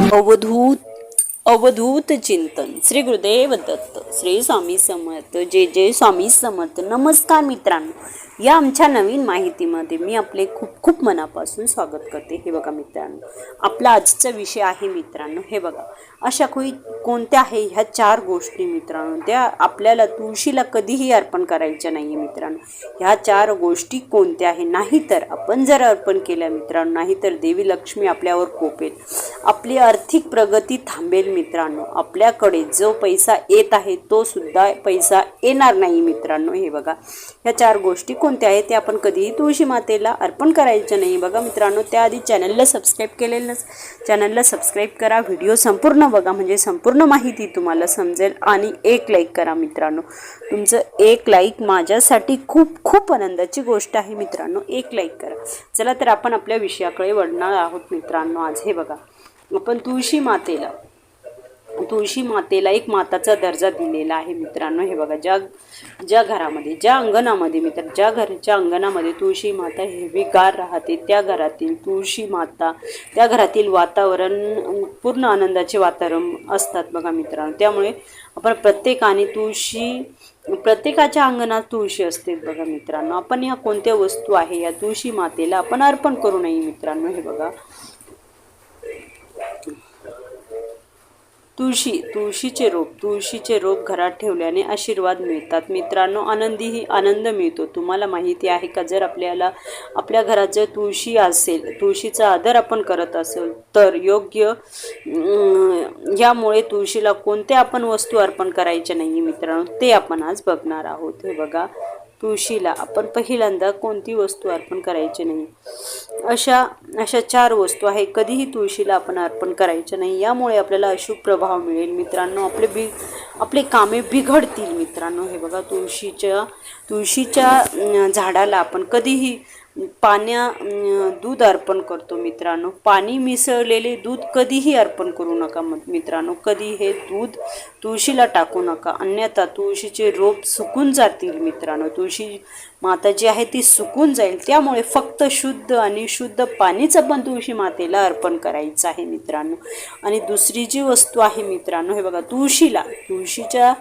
अवधूत अवधूत चिंतन श्री गुरुदेव दत्त श्री स्वामी समर्थ जय जय स्वामी समर्थ। नमस्कार मित्रांनो, या आमच्या नवीन माहितीमध्ये मी आपले खूप खूप मनापासून स्वागत करते। हे बघा मित्रांनो, आपला आजचा विषय आहे मित्रांनो, हे बघा अशा कोणत्या आहे ह्या 4 गोष्टी मित्रांनो, त्या आपल्याला तुळशीला कधीही अर्पण करायच्या नाही मित्रांनो। ह्या 4 गोष्टी कोणत्या आहे, नाहीतर आपण जर अर्पण केल्या मित्रांनो, नाहीतर देवी लक्ष्मी आपल्यावर कोपेल, आपली आर्थिक प्रगती थांबेल मित्रांनो, आपल्याकडे जो पैसा येत आहे तो सुद्धा पैसा येणार नाही मित्रांनो। हे बघा ह्या 4 गोष्टी कोणत्या आहेत ते आपण कधीही तुळशी मातेला अर्पण करायचं नाही। बघा मित्रांनो, त्याआधी चॅनलला सबस्क्राईब केलेलं चॅनलला सबस्क्राईब करा, व्हिडिओ संपूर्ण बघा म्हणजे संपूर्ण माहिती तुम्हाला समजेल, आणि एक लाईक करा मित्रांनो। तुमचं एक लाईक माझ्यासाठी खूप खूप आनंदाची गोष्ट आहे मित्रांनो, एक लाईक करा। चला तर आपण आपल्या विषयाकडे वळणार आहोत मित्रांनो। आज हे बघा आपण तुळशी मातेला एक माताचा दर्जा दिलेला आहे मित्रांनो। हे बघा ज्या घरामध्ये, ज्या अंगणामध्ये ज्या घराच्या अंगणामध्ये तुळशी माता हिरवीगार राहते, त्या घरातील तुळशी माता, त्या घरातील वातावरण पूर्ण आनंदाचे वातावरण असतात बघा मित्रांनो। त्यामुळे आपण प्रत्येकाच्या अंगणात तुळशी असते बघा मित्रांनो। आपण ह्या कोणत्या वस्तू आहे या तुळशी मातेला आपण अर्पण करू नये मित्रांनो। हे बघा तुळशीचे रोप घरात ठेवल्याने आशीर्वाद मिळतात मित्रांनो, आनंद मिळतो। तुम्हाला माहिती आहे का, जर आपल्या घरात जर तुळशी असेल, तुळशीचा आदर आपण करत असेल तर योग्य यामुळे तुळशीला कोणत्या आपण वस्तू अर्पण करायच्या नाही मित्रांनो, ते आपण आज बघणार आहोत। हे बघा तुळशीला आपण पहिल्यांदा कोणती वस्तू अर्पण करायची नाही, अशा 4 वस्तू आहे कधीही तुळशीला आपण अर्पण करायचं नाही। यामुळे आपल्याला अशुभ प्रभाव मिळेल मित्रांनो, आपले कामे बिघडतील मित्रांनो। हे बघा तुळशीच्या झाडाला आपण कधीही दूध अर्पण करतो मित्रांनो, पाणी मिसळलेले दूध कधीही अर्पण करू नका मित्रांनो, कधी हे दूध तुळशीला टाकू नका, अन्यथा तुळशीचे रोप सुकून जातील मित्रांनो, तुळशी माता जी आहे ती सुकून जाईल। त्यामुळे फक्त शुद्ध आणि शुद्ध पाणीच आपण तुळशी मातेला अर्पण करायचं आहे मित्रांनो। आणि दुसरी जी वस्तू आहे मित्रांनो, हे बघा तुळशीच्या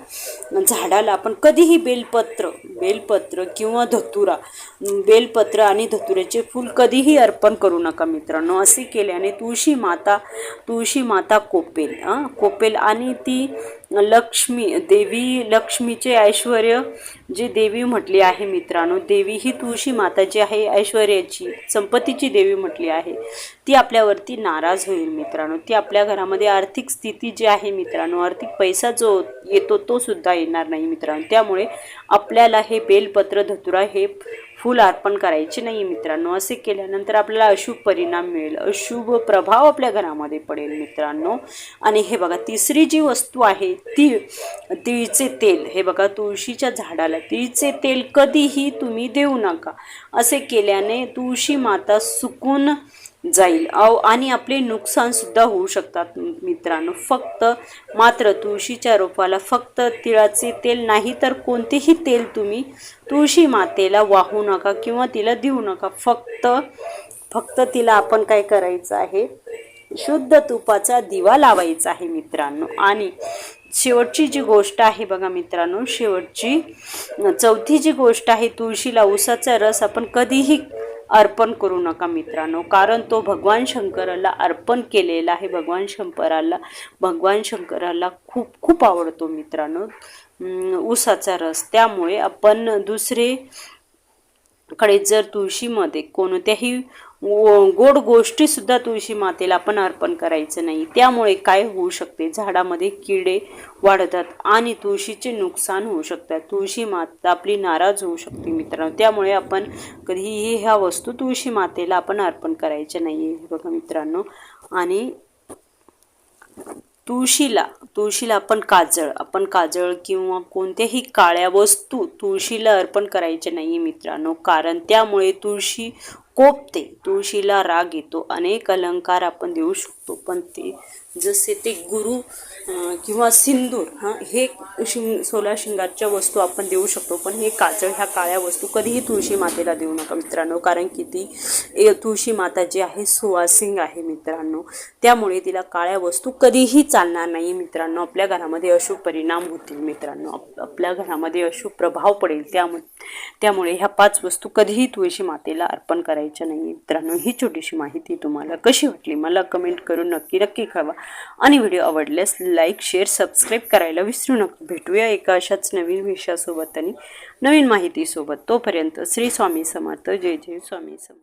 झाडाला आपण कधीही बेलपत्र किंवा धतुरा, बेलपत्र आणि धतुऱ्याचे फूल कधीही अर्पण करू नका मित्रांनो। असे केल्याने तुळशी माता कोपेल आणि ती देवी लक्ष्मीचे ऐश्वर्य जे देवी म्हटली आहे मित्रांनो, देवी ही तुळशी माता जी आहे ऐश्वर्याची, संपत्तीची देवी म्हटली आहे, ती आपल्यावरती नाराज होईल मित्रांनो। ती आपल्या घरामध्ये आर्थिक स्थिती जी आहे मित्रांनो, आर्थिक पैसा जो येतो तो सुद्धा येणार नाही मित्रांनो। त्यामुळे आपल्याला हे बेलपत्र धतुरा हे फूल अर्पण करायचे नाही मित्रांनो। असे केल्यानंतर आपल्याला अशुभ परिणाम मिळेल, अशुभ प्रभाव आपल्या घरामध्ये पडेल मित्रांनो। आणि हे बघा तिसरी जी वस्तू आहे तिळचे तेल, हे बघा तुळशीच्या झाडाला तिळचे तेल कधीही तुम्ही देऊ नका। असे केल्याने तुळशी माता सुकून जाईल आणि आपले नुकसान सुद्धा होऊ शकतात मित्रांनो। मात्र तुळशीच्या रोपाला फक्त तिळाचे तेल नाही तर कोणतेही तेल तुम्ही तुळशी मातेला वाहू नका किंवा तिला देऊ नका। फक्त तिला आपण काय करायचं आहे, शुद्ध तुपाचा दिवा लावायचा आहे मित्रांनो। आणि शेवटची जी गोष्ट आहे बघा मित्रांनो, चौथी जी गोष्ट आहे, तुळशीला उसाचा रस आपण कधीही अर्पण करू नका मित्रांनो, कारण तो भगवान शंकराला अर्पण केलेला आहे। भगवान शंकराला खूप खूप आवडतो मित्रांनो उसाचा रस। त्यामुळे आपण दुसरेकडे जर तुळशीमध्ये कोणत्याही गोड गोष्टी सुद्धा तुळशी मातेला आपण अर्पण करायचं नाही। त्यामुळे काय होऊ शकते, झाडामध्ये किडे वाढतात आणि तुळशीचे नुकसान होऊ शकतात, तुळशी माता आपली नाराज होऊ शकते मित्रांनो। त्यामुळे आपण कधीही ह्या वस्तू तुळशी मातेला आपण अर्पण करायच्या नाही बघा मित्रांनो। आणि तुळशीला आपण काजळ किंवा कोणत्याही काळ्या वस्तू तुळशीला अर्पण करायचे नाही मित्रांनो, कारण त्यामुळे तुळशी कोपते, तुळशीला राग येतो। अनेक अलंकार आपण देऊ शकतो पण ते जसे ते गुरु किंवा सिंदूर हे 16 शिंगारच्या वस्तू आपण देऊ शकतो, पण हे काजळ ह्या काळ्या वस्तू कधीही तुळशी मातेला देऊ नका मित्रांनो, कारण की ती तुळशी माता जी आहे सुवासिनी आहे मित्रांनो, त्यामुळे तिला काळ्या वस्तू कधीही चालणार नाही मित्रांनो. आपल्या घरामध्ये अशुभ परिणाम होतील मित्रांनो, आपल्या घरामध्ये अशुभ प्रभाव पडेल. त्यामुळे ह्या 5 वस्तू कधीही तुळशी मातेला अर्पण करायच्या नाही मित्रांनो. ही छोटीशी माहिती तुम्हाला कशी वाटली मला कमेंट करून नक्की कळवा, आणि व्हिडिओ आवडल्यास लाईक शेअर सबस्क्राईब करायला विसरू नका. भेटूया एका अशाच नवीन विषयासोबत आणि नवीन माहितीसोबत. तोपर्यंत श्री स्वामी समर्थ. जय जय स्वामी समर्थ.